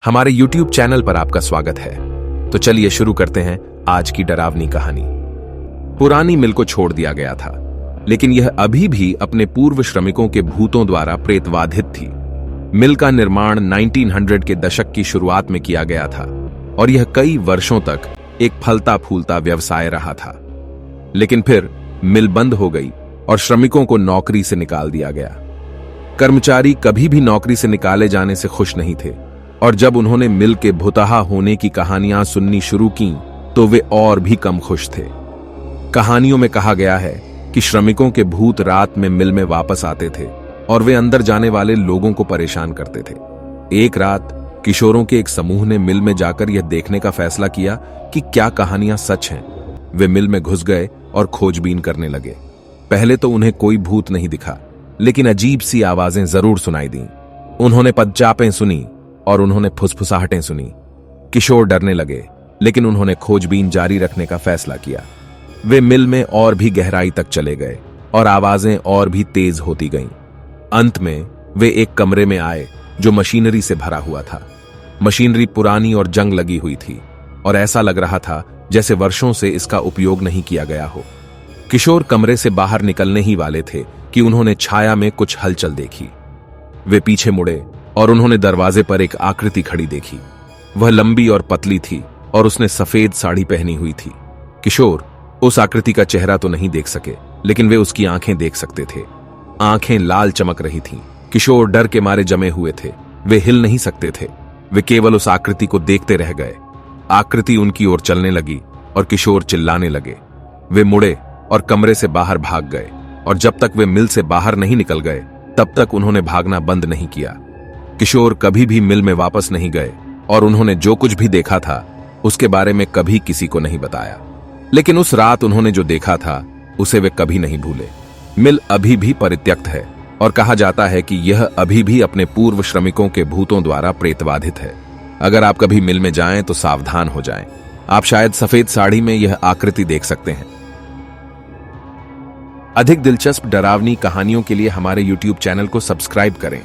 हमारे YouTube channel पर आपका स्वागत है। तो चलिए शुरू करते हैं आज की डरावनी कहानी। पुरानी मिल को छोड़ दिया गया था, लेकिन यह अभी भी अपने पूर्व श्रमिकों के भूतों द्वारा प्रेतबाधित थी। मिल का निर्माण 1900 के दशक की शुरुआत में किया गया था और यह कई वर्षों तक एक फलता फूलता व्यवसाय रहा था। लेकिन फिर मिल बंद हो गई और श्रमिकों को नौकरी से निकाल दिया गया। कर्मचारी कभी भी नौकरी से निकाले जाने से खुश नहीं थे और जब उन्होंने मिल के भुतहा होने की कहानियां सुननी शुरू की तो वे और भी कम खुश थे। कहानियों में कहा गया है कि श्रमिकों के भूत रात में मिल में वापस आते थे और वे अंदर जाने वाले लोगों को परेशान करते थे। एक रात किशोरों के एक समूह ने मिल में जाकर यह देखने का फैसला किया कि क्या कहानियां सच हैं। वे मिल में घुस गए और खोजबीन करने लगे। पहले तो उन्हें कोई भूत नहीं दिखा, लेकिन अजीब सी आवाजें जरूर सुनाई दीं। उन्होंने पदचापें सुनी और उन्होंने फुसफुसाहटें सुनी। किशोर डरने लगे, लेकिन उन्होंने खोजबीन जारी रखने का फैसला किया। वे मिल में और भी गहराई तक चले गए और आवाजें और भी तेज होती गईं। अंत में वे एक कमरे में आए जो मशीनरी से भरा हुआ था। मशीनरी पुरानी और जंग लगी हुई थी और ऐसा लग रहा था जैसे वर्षों से इसका उपयोग नहीं किया गया हो। किशोर कमरे से बाहर निकलने ही वाले थे कि उन्होंने छाया में कुछ हलचल देखी। वे पीछे मुड़े और उन्होंने दरवाजे पर एक आकृति खड़ी देखी। वह लंबी और पतली थी और उसने सफेद साड़ी पहनी हुई थी। किशोर उस आकृति का चेहरा तो नहीं देख सके, लेकिन वे उसकी आंखें देख सकते थे। आंखें लाल चमक रही थीं। किशोर डर के मारे जमे हुए थे। वे हिल नहीं सकते थे। वे केवल उस आकृति को देखते रह गए। आकृति उनकी ओर चलने लगी और किशोर चिल्लाने लगे। वे मुड़े और कमरे से बाहर भाग गए और जब तक वे मिल से बाहर नहीं निकल गए तब तक उन्होंने भागना बंद नहीं किया। किशोर कभी भी मिल में वापस नहीं गए और उन्होंने जो कुछ भी देखा था उसके बारे में कभी किसी को नहीं बताया। लेकिन उस रात उन्होंने जो देखा था उसे वे कभी नहीं भूले। मिल अभी भी परित्यक्त है और कहा जाता है कि यह अभी भी अपने पूर्व श्रमिकों के भूतों द्वारा प्रेतबाधित है। अगर आप कभी मिल में जाएं तो सावधान हो जाएं। आप शायद सफेद साड़ी में यह आकृति देख सकते हैं। अधिक दिलचस्प डरावनी कहानियों के लिए हमारे YouTube चैनल को सब्सक्राइब करें।